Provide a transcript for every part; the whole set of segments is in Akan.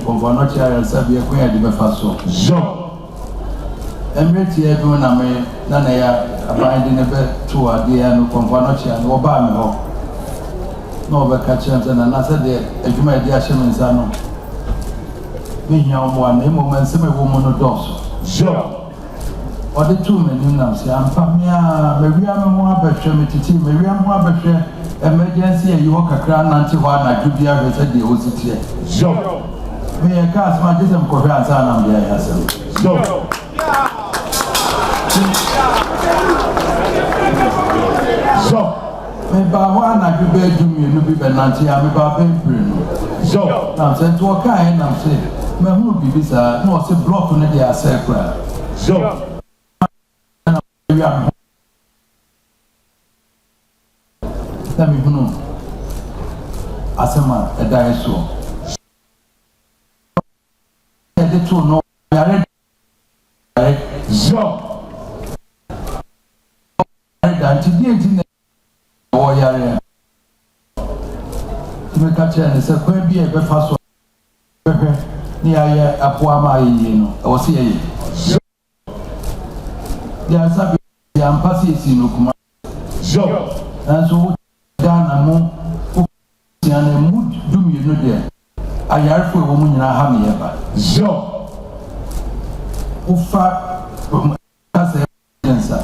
Komfo Anokye sabi ekwan de befa so emreti edu na me na ya aban de ne be to ade ya no Komfo Anokye no ba me ho no be ka chem na se de adwuma de ahye me nsa no me hia omo na emo man se me wo mo no doso ode tu me ni na se ampa me a me wia me ho abehwe me titi me wia mo abehwe emergency e yo kakra na nti ho na dubia hwe se de ositie me a cast my dism for Ansan and the Assam. So, me ba one I be bedroom, you be Benanti, I'm about Benbrin. So, I'm sent to a kind, I'm saying, my movie visa, no, it's a block on the assembly. So, let me know. Asama, a dinosaur. To know so and today or yare to catch and say quite be a befaso near a poama or see there are some passes in Ukuma so and so down a moon and a mood do me no there. I hear for a woman in a hammy ever. So, Ufa as a dancer,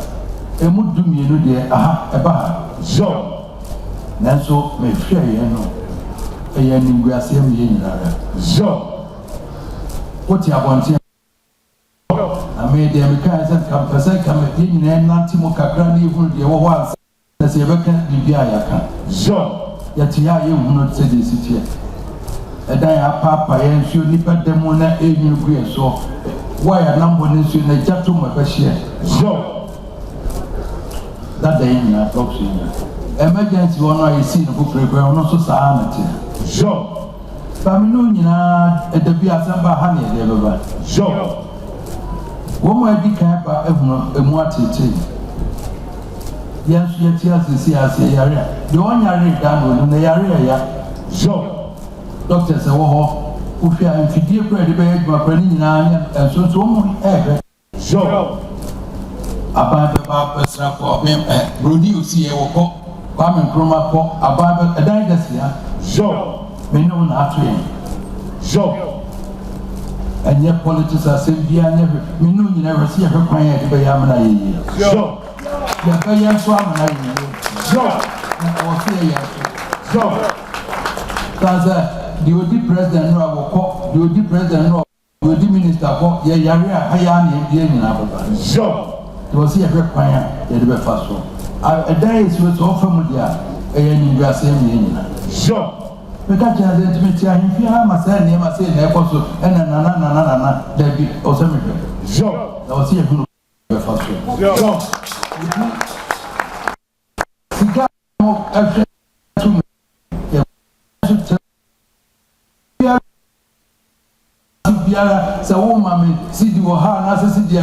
a mood do me no dear, aha, a bar. So, Nanso may fear you know, a young grassy in so, what you want to I made the Americans come per second in and Nantimoka granny would be once as a vacant be I so, yet you will not say this here. Edaya papa yensu nipa demo na enyu gwe so why number nsu na jato mabashia so that day na talk to you emergency one I see no program no so saa na te so family nyina edabi asamba ha na de baba so wo mo adi kan ba ehunu emu atete yensu yeti asisi ase yare de onyare da no na yare ya so doctor say wo ufi a mfidie kura de be adwuma kura ni nyina so mo so aba be ba pesra ko be brodi osi e wo ko kwa me kroma ko aba be edan gasia so me no na atoye so enye politics asembia nye me no nyina resi e kwan ya de be ya mana yi so ya ka ya so amana yi so na wo se ya so taza the OD president no aboko the OD president no the OD minister ko ye yare a haya na e die nyina baba so to see every kwan ya de be fa so a dai is with offer mu dia e ya ni wiase mi nyina so catch an intimate if you have my son, you must say, also, and another, there be or something. So, I was here who so woman see the Waha, as I see the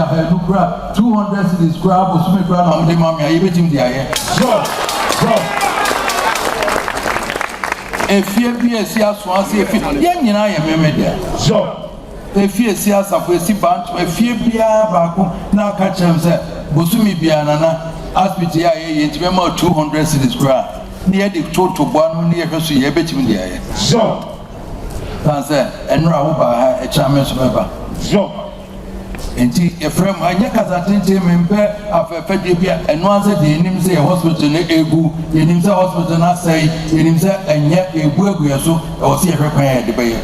200 cities grab or swim ground on the mammy, I bet him there. If you be a CS once, if you I am there. So, if you see us up with Sibant, if you be a baku, now catch him, sir, Bosumi Bianana, Aspiti, it's member 200 cities grab near the total one near her, so I bet him there. So, and Rahuba, a charmless member. So, and a friend, I get as attentive member of a Fedibia, and once a day, him say a hospital, Egu, in himself hospital, not say, in himself, and yet a work we are so, or see a repair the bay.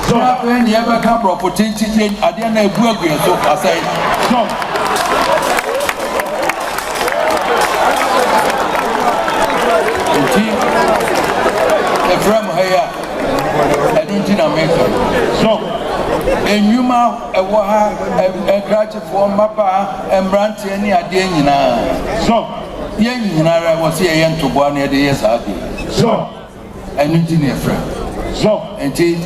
So, when you ever come for potentially, I didn't know work we are so, I say, so. From here, I don't think I make it. So, and you ma a cratch for Mapa and Branty any idea. So, young I was here young to 1 year the years out. So, and engineer friend. So, and tea,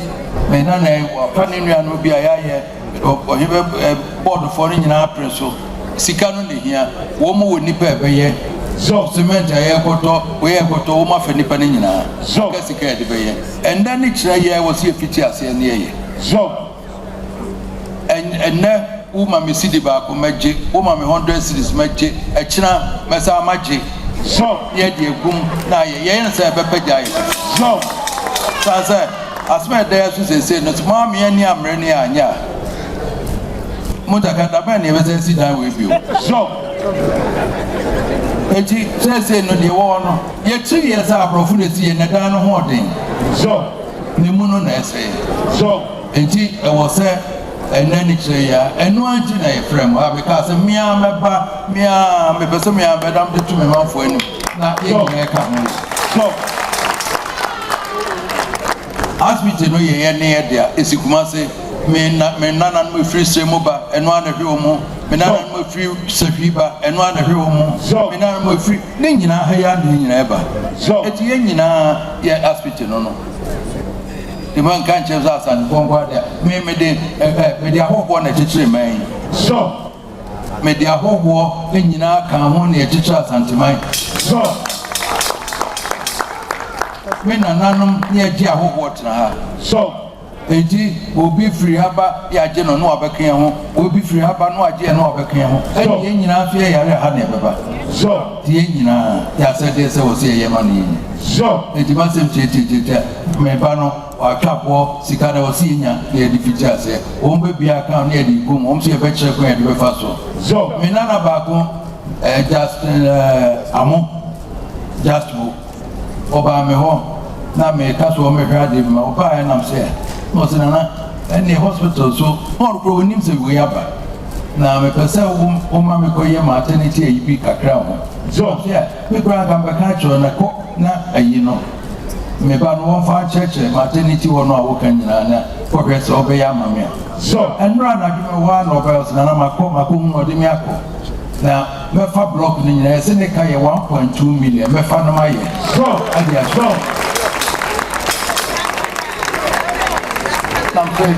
may not know Paninian will be a or him a board of foreign apprentice. So, Sikano here, woman would nip a year. So, cement airport, we have got to Oma for Nipanina. So, and then each year was here 50 years near. So, and now, Uma me see the back of magic, Uma me 100 cities magic, a china, Massa magic. So, yet you boom, now you ain't say Pepper Jay. So, I said, I smell there to say, no, Mammy and Yam Renia, and ya. Mutakata never says sit down with you. So, and she says, no, the one, yet 2 years are profundity and a down hoarding. So, the moon essay. So, and she was said, and then it's a and one thing I frame because me, I'm a me, person, me, I'm Madame the 2 months for you. Not so, ask me to know you're near there. Is it Kumasi? Me, none with free Semoba and one of your more. Me, none with free Sefiba and one of your more. So, me, none with free Nina, Hayan, never. So, it's Yenina, yeah, ask me to know. The man can't choose us and go there. Maybe they hope one a teacher remain. So, may their whole war in Yina come on near teachers and to mine. So, men are none near dear whole water. So, indeed, will be free haba, ya general no abacamo, will be free haba no idea no abacamo. And Yina fear ya never. So, the Yina, ya said this was a Yemani. So, it must have cheated Mebano. Or cap war, Sicada or senior near the features, won't be a count near the boom, won't see a better going to faso. So, Minana Baco, just Amon, just Obama home, now may cast or make her live my pie and I'm saying, Mosanana, and the hospital, so all growing himself way up. Now, my person, Omama Koya maternity, you pick a crown. So, yeah, we grab a catch on a cook, now, you know. Me ban one far church, maternity or no working progress obey mamma. So, and run I give me one of us, and I'm a coma or the miracle. Now, Mefa block in the Seneca 1.2 million, Mefa my year. So, and they are strong. Something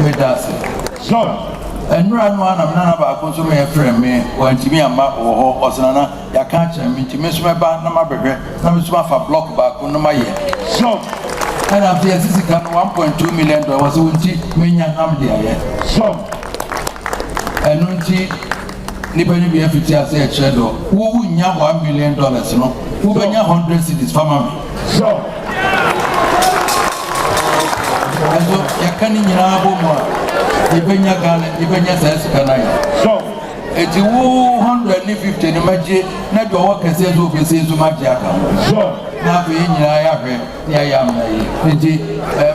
with us. So, and run one of none about consuming a friend me, or to me a map or Sana, ya can't me to miss my band, no matter, no miss my block back on my year. So, and I'm here, this is $1.2 million, won't me and I'm there. So, and won't Nipani be a 50 as a shadow, who win $1 million, no, who win 100 cities for me. So, and so, you're canning in our home, Ibenya Ghana, Ibenya says, can I? So, eti wo 150 ne maje na do wo kese zo bese zo maje aka na be nyina ya hwe ya ya na yi eti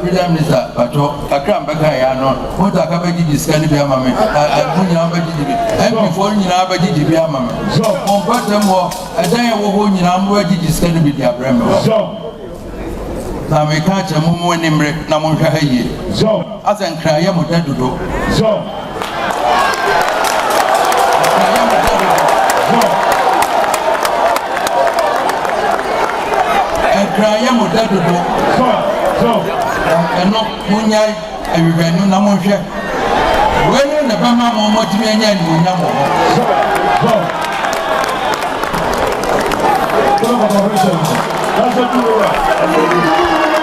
president minister pato akra mbeka ya no mo ta ka baji diska ni bi ama me mo nyina baji dibi mp for nyina baji dibi ama me mo pata mo adan ya wo ho nyina mo baji diska ni bi di abrem na me ka cha mo mo ni mre na mo hwa ha yie asan kra ya mo dadodo Kraya mo dadodo eno munya awihwanu na mo hwe wenu na bama mo mo timi anya ni munya mo That's what you